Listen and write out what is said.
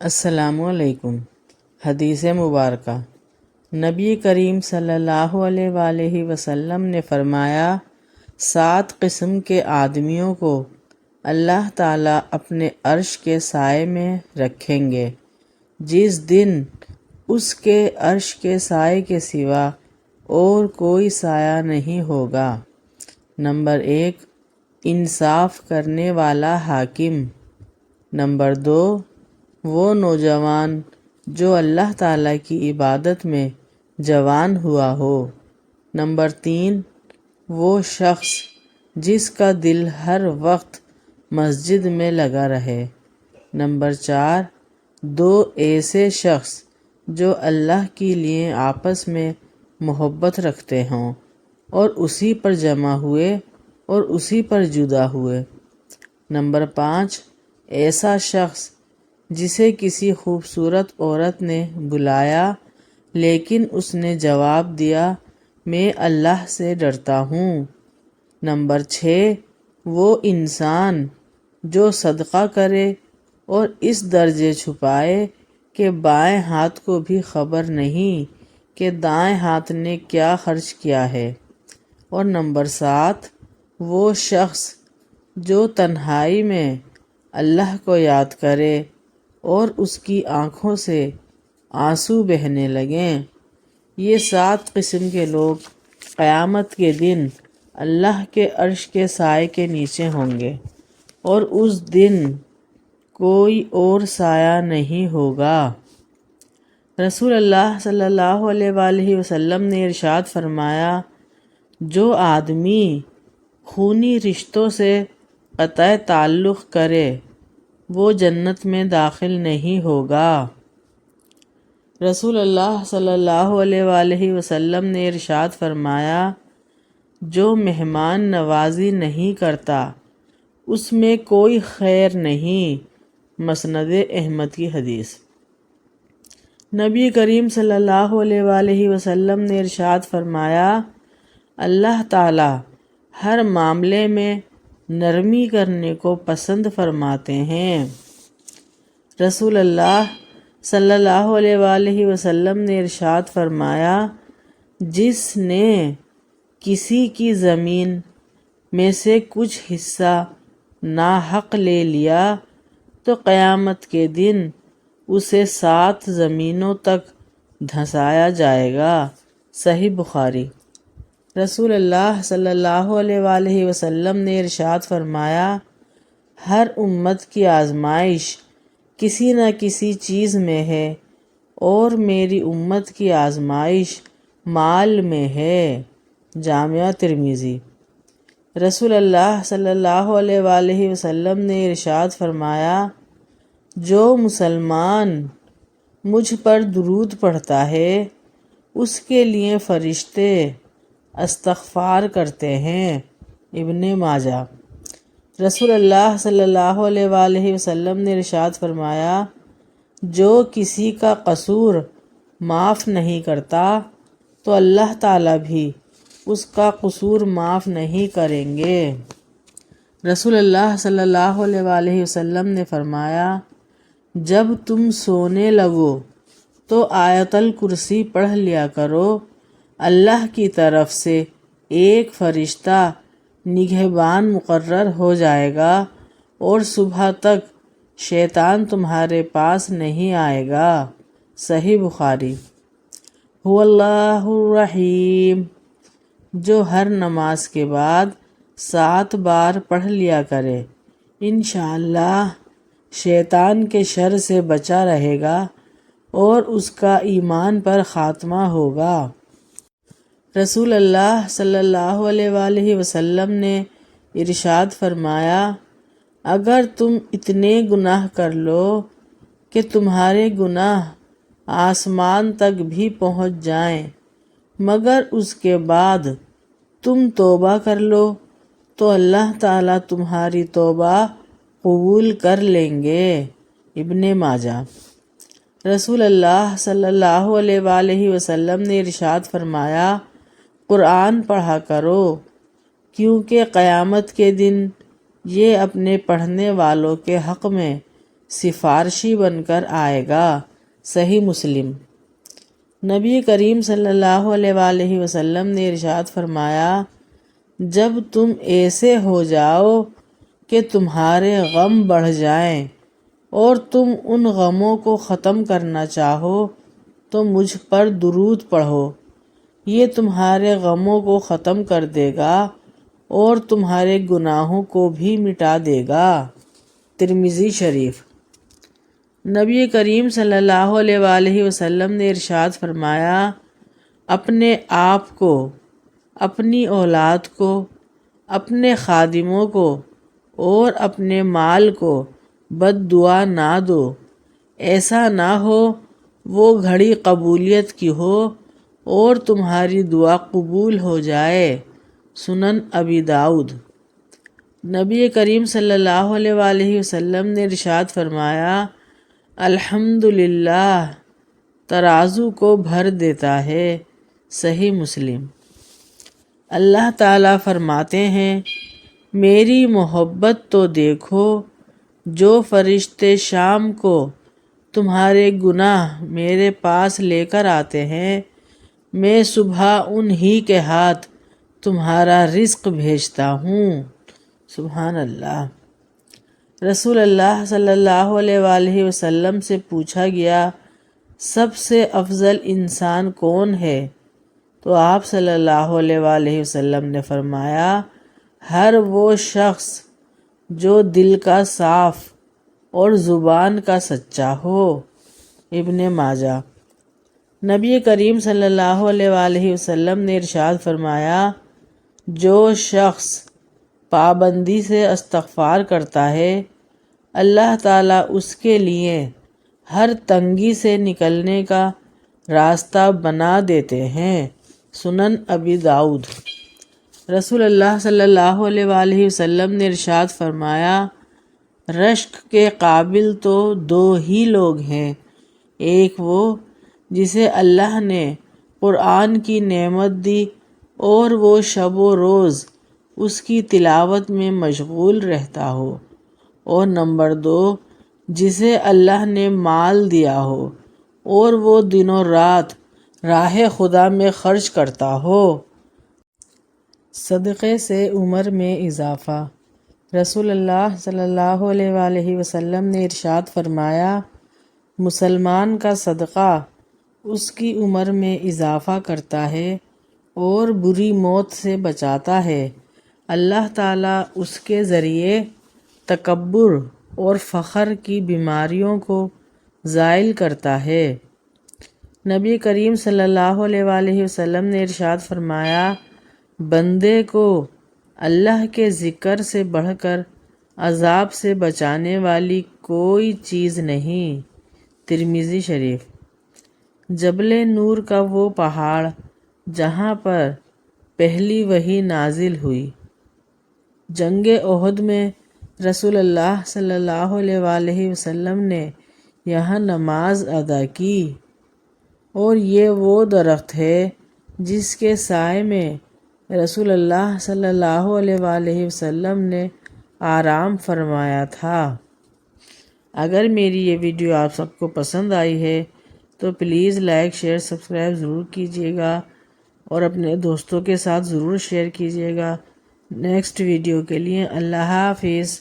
السلام علیکم۔ حدیث مبارکہ۔ نبی کریم صلی اللہ علیہ وآلہ وسلم نے فرمایا، 7 قسم کے آدمیوں کو اللہ تعالیٰ اپنے عرش کے سائے میں رکھیں گے جس دن اس کے عرش کے سائے کے سوا اور کوئی سایہ نہیں ہوگا۔ نمبر 1، انصاف کرنے والا حاکم۔ نمبر 2، وہ نوجوان جو اللہ تعالیٰ کی عبادت میں جوان ہوا ہو۔ نمبر 3، وہ شخص جس کا دل ہر وقت مسجد میں لگا رہے۔ نمبر 4، 2 ایسے شخص جو اللہ کے لیے آپس میں محبت رکھتے ہوں اور اسی پر جمع ہوئے اور اسی پر جدا ہوئے۔ نمبر 5، ایسا شخص جسے کسی خوبصورت عورت نے بلایا لیکن اس نے جواب دیا، میں اللہ سے ڈرتا ہوں۔ نمبر 6، وہ انسان جو صدقہ کرے اور اس درجے چھپائے کہ بائیں ہاتھ کو بھی خبر نہیں کہ دائیں ہاتھ نے کیا خرچ کیا ہے۔ اور نمبر 7، وہ شخص جو تنہائی میں اللہ کو یاد کرے اور اس کی آنکھوں سے آنسو بہنے لگیں۔ یہ 7 قسم کے لوگ قیامت کے دن اللہ کے عرش کے سائے کے نیچے ہوں گے اور اس دن کوئی اور سایہ نہیں ہوگا۔ رسول اللہ صلی اللہ علیہ وآلہ وسلم نے ارشاد فرمایا، جو آدمی خونی رشتوں سے قطع تعلق کرے وہ جنت میں داخل نہیں ہوگا۔ رسول اللہ صلی اللہ علیہ وآلہ وسلم نے ارشاد فرمایا، جو مہمان نوازی نہیں کرتا اس میں کوئی خیر نہیں۔ مسند احمد کی حدیث۔ نبی کریم صلی اللہ علیہ وآلہ وسلم نے ارشاد فرمایا، اللہ تعالی ہر معاملے میں نرمی کرنے کو پسند فرماتے ہیں۔ رسول اللہ صلی اللہ علیہ وآلہ وسلم نے ارشاد فرمایا، جس نے کسی کی زمین میں سے کچھ حصہ ناحق لے لیا تو قیامت کے دن اسے 7 زمینوں تک دھنسایا جائے گا۔ صحیح بخاری۔ رسول اللہ صلی اللہ علیہ وآلہ وسلم نے ارشاد فرمایا، ہر امت کی آزمائش کسی نہ کسی چیز میں ہے اور میری امت کی آزمائش مال میں ہے۔ جامعہ ترمذی۔ رسول اللہ صلی اللہ علیہ وآلہ وسلم نے ارشاد فرمایا، جو مسلمان مجھ پر درود پڑھتا ہے اس کے لیے فرشتے استغفار کرتے ہیں۔ ابن ماجہ۔ رسول اللہ صلی اللہ علیہ وآلہ وسلم نے ارشاد فرمایا، جو کسی کا قصور معاف نہیں کرتا تو اللہ تعالیٰ بھی اس کا قصور معاف نہیں کریں گے۔ رسول اللہ صلی اللہ علیہ وآلہ وسلم نے فرمایا، جب تم سونے لگو تو آیت الکرسی پڑھ لیا کرو، اللہ کی طرف سے ایک فرشتہ نگہبان مقرر ہو جائے گا اور صبح تک شیطان تمہارے پاس نہیں آئے گا۔ صحیح بخاری۔ هو اللہ الرحیم، جو ہر نماز کے بعد 7 بار پڑھ لیا کرے، انشاءاللہ شیطان کے شر سے بچا رہے گا اور اس کا ایمان پر خاتمہ ہوگا۔ رسول اللہ صلی اللہ علیہ وآلہ وسلم نے ارشاد فرمایا، اگر تم اتنے گناہ کر لو کہ تمہارے گناہ آسمان تک بھی پہنچ جائیں مگر اس کے بعد تم توبہ کر لو تو اللہ تعالیٰ تمہاری توبہ قبول کر لیں گے۔ ابن ماجہ۔ رسول اللہ صلی اللہ علیہ وآلہ وسلم نے ارشاد فرمایا، قرآن پڑھا کرو کیونکہ قیامت کے دن یہ اپنے پڑھنے والوں کے حق میں سفارشی بن کر آئے گا۔ صحیح مسلم۔ نبی کریم صلی اللہ علیہ وآلہ وسلم نے ارشاد فرمایا، جب تم ایسے ہو جاؤ کہ تمہارے غم بڑھ جائیں اور تم ان غموں کو ختم کرنا چاہو تو مجھ پر درود پڑھو، یہ تمہارے غموں کو ختم کر دے گا اور تمہارے گناہوں کو بھی مٹا دے گا۔ ترمذی شریف۔ نبی کریم صلی اللہ علیہ وآلہ وسلم نے ارشاد فرمایا، اپنے آپ کو، اپنی اولاد کو، اپنے خادموں کو اور اپنے مال کو بد دعا نہ دو، ایسا نہ ہو وہ گھڑی قبولیت کی ہو اور تمہاری دعا قبول ہو جائے۔ سنن ابی داؤد۔ نبی کریم صلی اللہ علیہ وآلہ وسلم نے ارشاد فرمایا، الحمدللہ ترازو کو بھر دیتا ہے۔ صحیح مسلم۔ اللہ تعالیٰ فرماتے ہیں، میری محبت تو دیکھو، جو فرشتے شام کو تمہارے گناہ میرے پاس لے کر آتے ہیں، میں صبح انہی کے ہاتھ تمہارا رزق بھیجتا ہوں۔ سبحان اللہ۔ رسول اللہ صلی اللہ علیہ وآلہ وسلم سے پوچھا گیا، سب سے افضل انسان کون ہے؟ تو آپ صلی اللہ علیہ وآلہ وسلم نے فرمایا، ہر وہ شخص جو دل کا صاف اور زبان کا سچا ہو۔ ابن ماجہ۔ نبی کریم صلی اللہ علیہ وآلہ وسلم نے ارشاد فرمایا، جو شخص پابندی سے استغفار کرتا ہے، اللہ تعالیٰ اس کے لیے ہر تنگی سے نکلنے کا راستہ بنا دیتے ہیں۔ سنن ابی داؤد۔ رسول اللہ صلی اللہ علیہ وآلہ وسلم نے ارشاد فرمایا، رشک کے قابل تو دو ہی لوگ ہیں، ایک وہ جسے اللہ نے قرآن کی نعمت دی اور وہ شب و روز اس کی تلاوت میں مشغول رہتا ہو، اور نمبر دو جسے اللہ نے مال دیا ہو اور وہ دن و رات راہ خدا میں خرچ کرتا ہو۔ صدقے سے عمر میں اضافہ۔ رسول اللہ صلی اللہ علیہ وآلہ وسلم نے ارشاد فرمایا، مسلمان کا صدقہ اس کی عمر میں اضافہ کرتا ہے اور بری موت سے بچاتا ہے۔ اللہ تعالیٰ اس کے ذریعے تکبر اور فخر کی بیماریوں کو زائل کرتا ہے۔ نبی کریم صلی اللہ علیہ وآلہ وسلم نے ارشاد فرمایا، بندے کو اللہ کے ذکر سے بڑھ کر عذاب سے بچانے والی کوئی چیز نہیں۔ ترمذی شریف۔ جبل نور کا وہ پہاڑ جہاں پر پہلی وحی نازل ہوئی۔ جنگ احد میں رسول اللہ صلی اللہ علیہ وآلہ وسلم نے یہاں نماز ادا کی، اور یہ وہ درخت ہے جس کے سائے میں رسول اللہ صلی اللہ علیہ وآلہ وسلم نے آرام فرمایا تھا۔ اگر میری یہ ویڈیو آپ سب کو پسند آئی ہے تو پلیز لائک، شیئر، سبسکرائب ضرور کیجیے گا اور اپنے دوستوں کے ساتھ ضرور شیئر کیجیے گا۔ نیکسٹ ویڈیو کے لیے اللہ حافظ۔